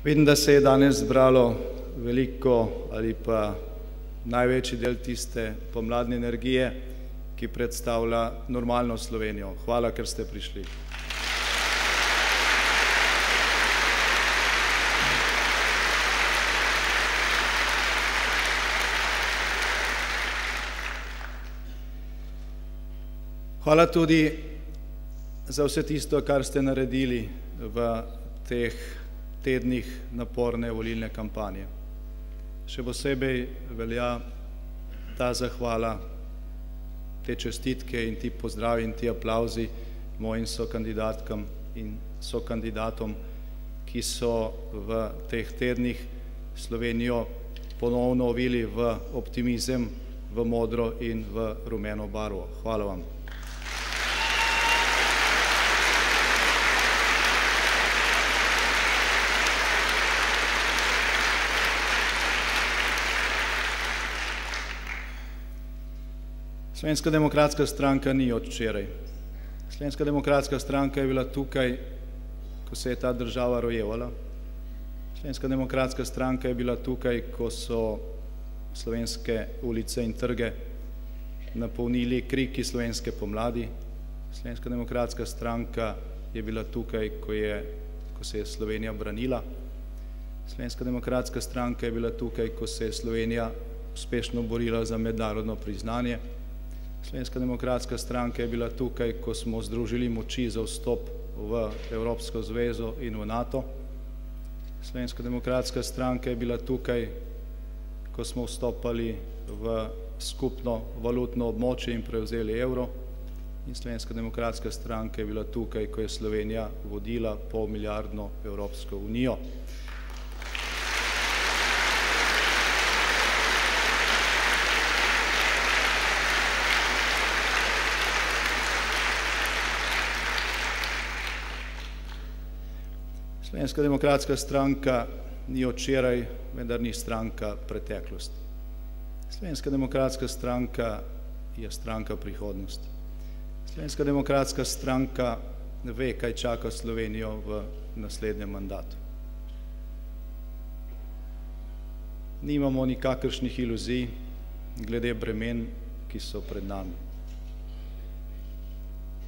Vidim, da se je danes zbralo veliko ali pa največji del tiste pomladne energije, ki predstavlja normalno Slovenijo. Hvala, ker ste prišli. Hvala tudi za vse tisto, kar ste naredili v teh tednih naporne volilne kampanje. Še posebej velja ta zahvala, te čestitke in ti pozdravi in ti aplavzi mojim sokandidatkam in sokandidatom, ki so v teh tednih Slovenijo ponovno ovili v optimizem, v modro in v rumeno barvo. Hvala vam. Slovenska demokratska stranka ni od včeraj. Slovenska demokratska stranka je bila tukaj, ko se je ta država rojevala. Slovenska demokratska stranka je bila tukaj, ko so slovenske ulice in trge napolnili kriki slovenske pomladi. Slovenska demokratska stranka je bila tukaj, ko se je Slovenija branila. Slovenska demokratska stranka je bila tukaj, ko se je Slovenija uspešno borila za mednarodno priznanje. Slovenska demokratska stranka je bila tukaj, ko smo združili moči za vstop v Evropsko zvezo in v NATO. Slovenska demokratska stranka je bila tukaj, ko smo vstopali v skupno valutno območje in prevzeli evro. In Slovenska demokratska stranka je bila tukaj, ko je Slovenija vodila polmilijardno Evropsko unijo. Slovenska demokratska stranka ni od včeraj, vendar ni stranka preteklosti. Slovenska demokratska stranka je stranka prihodnosti. Slovenska demokratska stranka ve, kaj čaka Slovenijo v naslednjem mandatu. Nimamo nikakršnih iluzij glede bremen, ki so pred nami.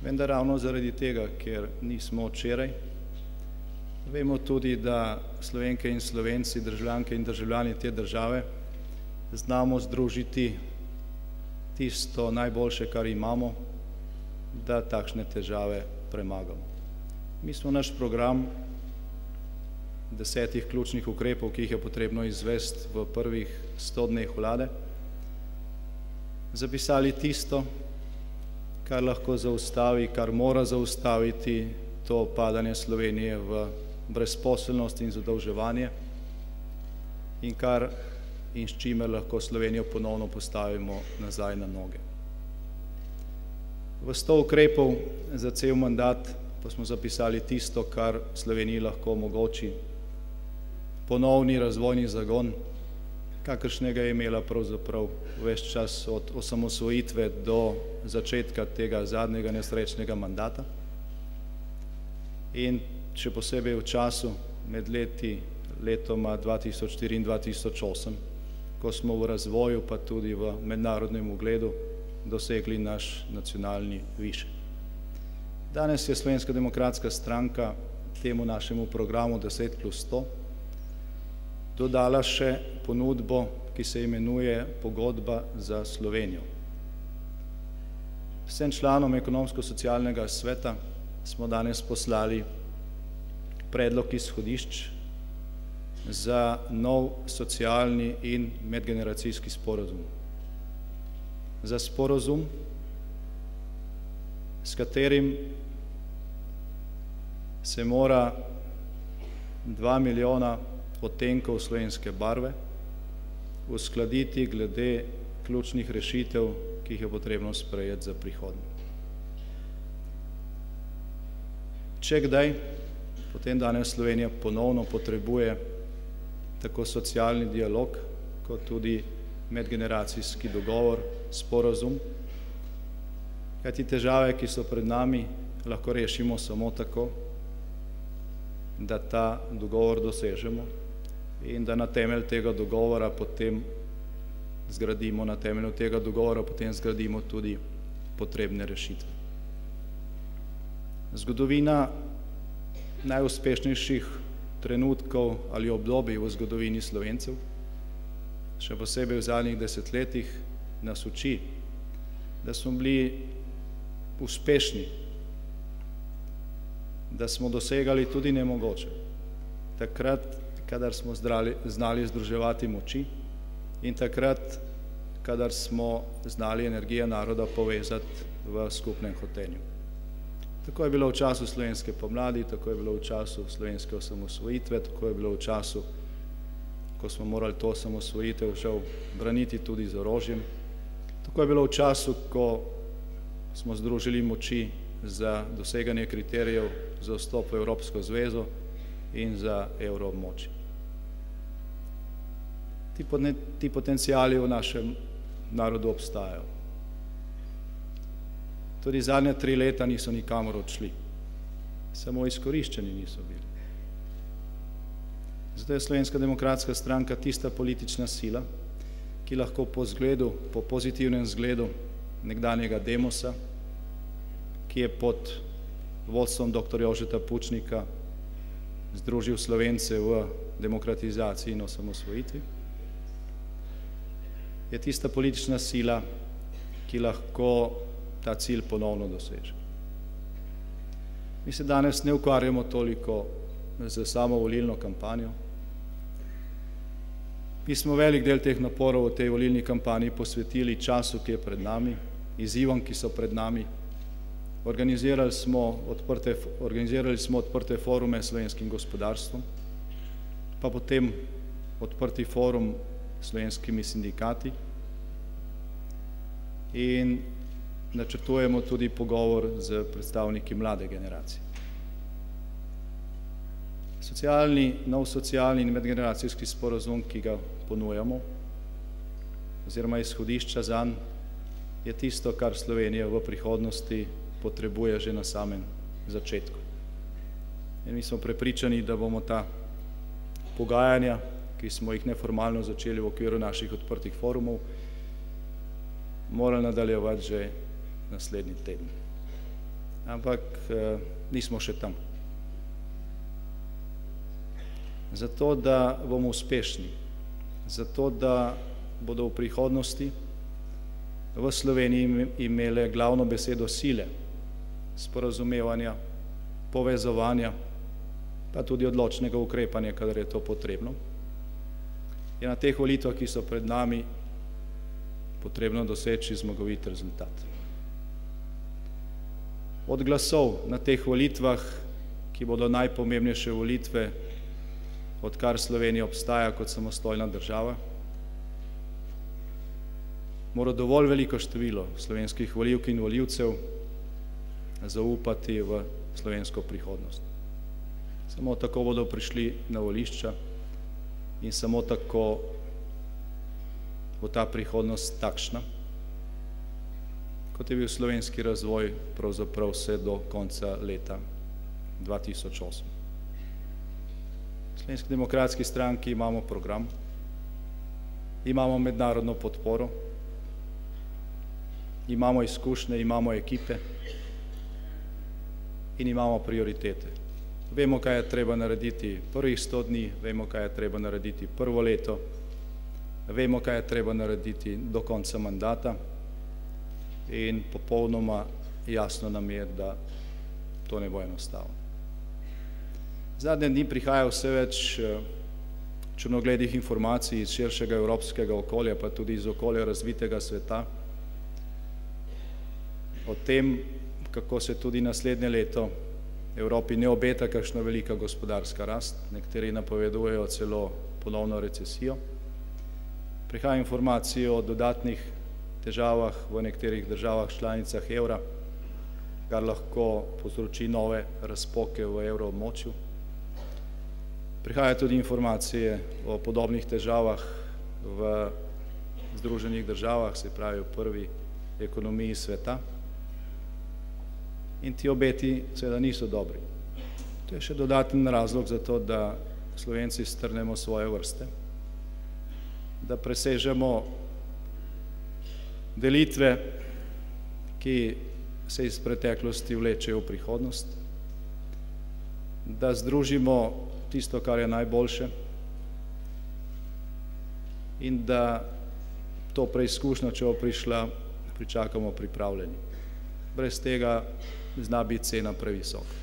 Vendar ravno zaradi tega, ker nismo včeraj, vemo tudi, da Slovenke in Slovenci, državljanke in državljani te države znamo združiti tisto najboljše, kar imamo, da takšne težave premagamo. Mi smo naš program 10 ključnih ukrepov, ki jih je potrebno izvesti v prvih 100 dneh vlade, zapisali tisto, kar lahko zaustavi, kar mora zaustaviti to padanje Slovenije v brezposelnost in zadolževanje in s čimer lahko Slovenijo ponovno postavimo nazaj na noge. V 100 ukrepov za cel mandat pa smo zapisali tisto, kar Sloveniji lahko omogoči ponovni razvojni zagon, kakršnega je imela pravzaprav ves čas od osamosvojitve do začetka tega zadnjega nesrečnega mandata. In še posebej v času med letoma 2004 in 2008, ko smo v razvoju pa tudi v mednarodnem ugledu dosegli naš nacionalni višek. Danes je Slovenska demokratska stranka temu našemu programu 10+100 dodala še ponudbo, ki se imenuje Pogodba za Slovenijo. Vsem članom ekonomsko-socialnega sveta smo danes poslali predlog izhodišč za nov socialni in medgeneracijski sporazum. Za sporazum, s katerim se mora 2 milijona odtenkov slovenske barve uskladiti glede ključnih rešitev, ki jih je potrebno sprejeti za prihodnje. Če kdaj, potem danes Slovenija ponovno potrebuje tako socialni dialog, kot tudi medgeneracijski dogovor, sporazum, kajti težave, ki so pred nami, lahko rešimo samo tako, da ta dogovor dosežemo in da na temelj tega dogovora potem zgradimo, tudi potrebne rešitve. Zgodovina najuspešnejših trenutkov ali obdobij v zgodovini Slovencev, še posebej v zadnjih desetletjih, nas uči, da smo bili uspešni, da smo dosegali tudi nemogoče. Takrat, kadar smo znali združevati moči in takrat, kadar smo znali energije naroda povezati v skupnem hotenju. Tako je bilo v času slovenske pomladi, tako je bilo v času slovenske osamosvojitve, tako je bilo v času, ko smo morali to osamosvojitev žal braniti tudi z orožjem, tako je bilo v času, ko smo združili moči za doseganje kriterijev za vstop v Evropsko zvezo in za evroobmočje. Ti potencijali v našem narodu obstajajo. Tudi zadnja 3 leta niso nikamor odšli, samo izkoriščeni niso bili. Zato je Slovenska demokratska stranka tista politična sila, ki lahko po pozitivnem zgledu nekdanjega Demosa, ki je pod vodstvom dr. Jožeta Pučnika združil Slovence v demokratizaciji in osamosvojitvi, je tista politična sila, ki lahko ta cilj ponovno doseže. Mi se danes ne ukvarjamo toliko z samo volilno kampanjo. Mi smo velik del teh naporov v tej volilni kampanji posvetili času, ki je pred nami, izzivom, ki so pred nami. Organizirali smo odprte forume s slovenskim gospodarstvom, pa potem odprti forum s slovenskimi sindikati in načrtujemo tudi pogovor z predstavniki mlade generacije. Nov socialni in medgeneracijski sporazum, ki ga ponujamo, oziroma izhodišča zanj, je tisto, kar Slovenija v prihodnosti potrebuje že na samem začetku. In mi smo prepričani, da bomo ta pogajanja, ki smo jih neformalno začeli v okviru naših odprtih forumov, morali nadaljevati že naslednji teden. Ampak nismo še tam. Zato, da bomo uspešni, zato, da bodo v prihodnosti v Sloveniji imele glavno besedo sile, sporazumevanja, povezovanja, pa tudi odločnega ukrepanja, kadar je to potrebno, je na teh volitvah, ki so pred nami, potrebno doseči zmagovit rezultat. Od glasov na teh volitvah, ki bodo najpomembnejše volitve, odkar Slovenija obstaja kot samostojna država, mora dovolj veliko število slovenskih volivk in volivcev zaupati v slovensko prihodnost. Samo tako bodo prišli na volišča in samo tako bo ta prihodnost takšna, kot je bil slovenski razvoj pravzaprav vse do konca leta 2008. V Slovenski demokratski stranki imamo program, imamo mednarodno podporo, imamo izkušnje, imamo ekipe in imamo prioritete. Vemo, kaj je treba narediti prvih 100 dni, vemo, kaj je treba narediti prvo leto, vemo, kaj je treba narediti do konca mandata in popolnoma jasno nam je, da to ne bo enostavno. Zadnje dni prihaja vse več črnogledih informacij iz širšega evropskega okolja, pa tudi iz okolja razvitega sveta, o tem, kako se tudi naslednje leto Evropi ne obeta kakšna velika gospodarska rast, nekateri napovedujejo celo ponovno recesijo. Prihaja informacije o dodatnih težavah v nekaterih državah članicah evra, kar lahko povzroči nove razpoke v evroobmočju. Prihaja tudi informacije o podobnih težavah v Združenih državah, se pravi v prvi ekonomiji sveta. In ti obeti seveda niso dobri. To je še dodaten razlog za to, da Slovenci strnemo svoje vrste, da presežemo delitve, ki se iz preteklosti vlečejo v prihodnost, da združimo tisto, kar je najboljše in da to preizkušnjo, če bo prišla, pričakamo pripravljeni. Brez tega zna biti cena previsoka.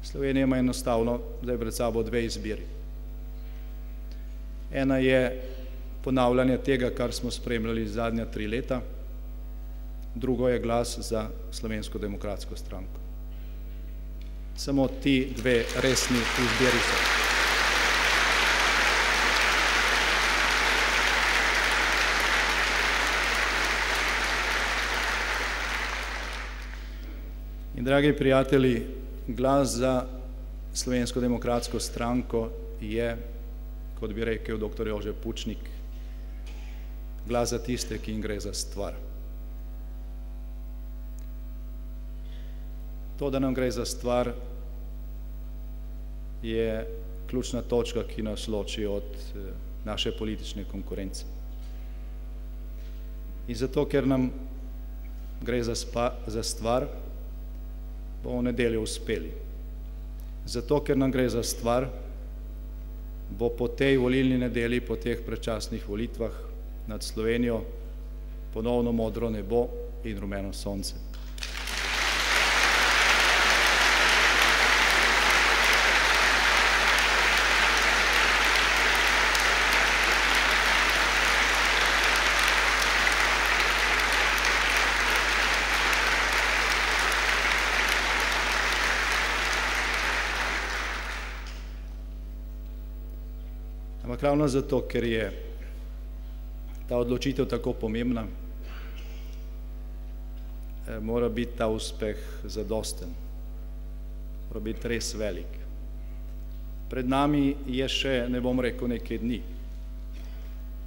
Slovenija ima enostavno zdaj pred sabo dve izbiri. Ena je ponavljanje tega, kar smo spremljali zadnja 3 leta, drugo je glas za Slovensko demokratsko stranko. Samo ti dve resni izbiri so. In dragi prijatelji, glas za Slovensko demokratsko stranko je, kot bi rekel dr. Jože Pučnik, glas za tiste, ki jim gre za stvar. To, da nam gre za stvar, je ključna točka, ki nas loči od naše politične konkurence. In zato, ker nam gre za stvar, bomo v nedeljo uspeli. Zato, ker nam gre za stvar, bo po tej volilni nedelji, po teh predčasnih volitvah nad Slovenijo ponovno modro nebo in rumeno sonce. Ampak ravno zato, ker je ta odločitev tako pomembna, mora biti ta uspeh zadosten, mora biti res velik. Pred nami je še, ne bom rekel, nekaj dni.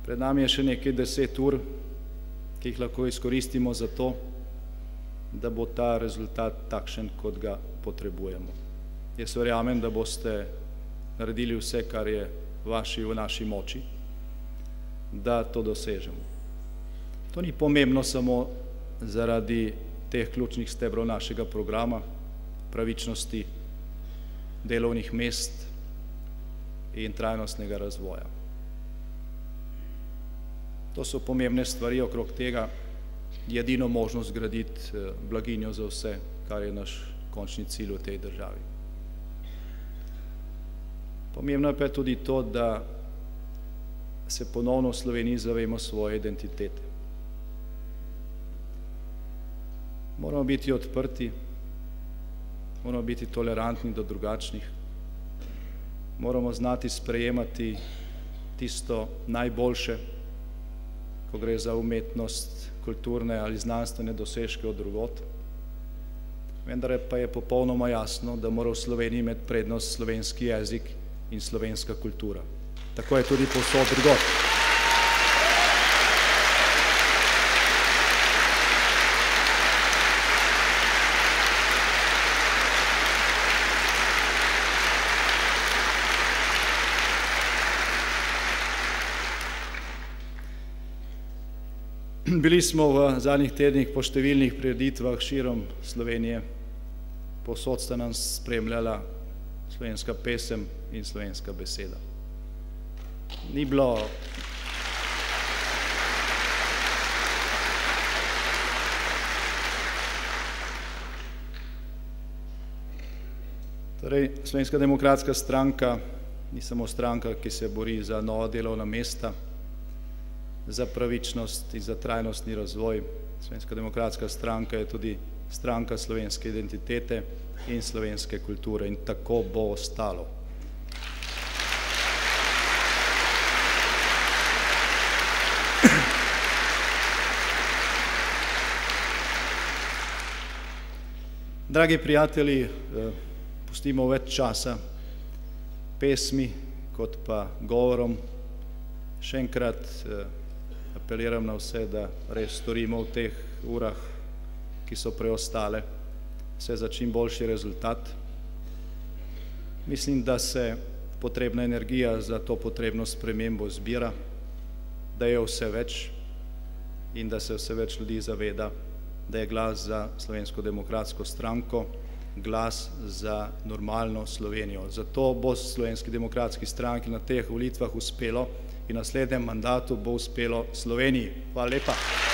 Pred nami je še nekaj 10 ur, ki jih lahko izkoristimo za to, da bo ta rezultat takšen, kot ga potrebujemo. Jaz verjamem, da boste naredili vse, kar je v naši moči, da to dosežemo. To ni pomembno samo zaradi teh ključnih stebrov našega programa, pravičnosti, delovnih mest in trajnostnega razvoja. To so pomembne stvari, okrog tega je edino možnost zgraditi blaginjo za vse, kar je naš končni cilj v tej državi. Pomembno je pa tudi to, da se ponovno v Sloveniji zavemo svoje identitete. Moramo biti odprti, moramo biti tolerantni do drugačnih, moramo znati sprejemati tisto najboljše, ko gre za umetnost, kulturne ali znanstvene dosežke od drugod. Vendar pa je popolnoma jasno, da mora v Sloveniji imeti prednost slovenski jezik in slovenska kultura. Tako je tudi povsod drugod. Bili smo v zadnjih tednih po številnih prireditvah širom Slovenije. Povsod sta nas spremljala slovenska pesem in slovenska beseda. Ni bilo torej, Slovenska demokratska stranka ni samo stranka, ki se bori za nova delovna mesta, za pravičnost in za trajnostni razvoj. Slovenska demokratska stranka je tudi stranka slovenske identitete in slovenske kulture in tako bo ostalo. Dragi prijatelji, pustimo več časa pesmi kot pa govorom. Še enkrat apeliram na vse, da res storimo v teh urah, ki so preostale, vse za čim boljši rezultat. Mislim, da se potrebna energija za to potrebno spremembo zbira, da je vse več in da se vse več ljudi zaveda, da je glas za Slovensko demokratsko stranko glas za normalno Slovenijo. Zato bo Slovenski demokratski stranki na teh volitvah uspelo in v naslednjem mandatu bo uspelo Sloveniji. Hvala lepa.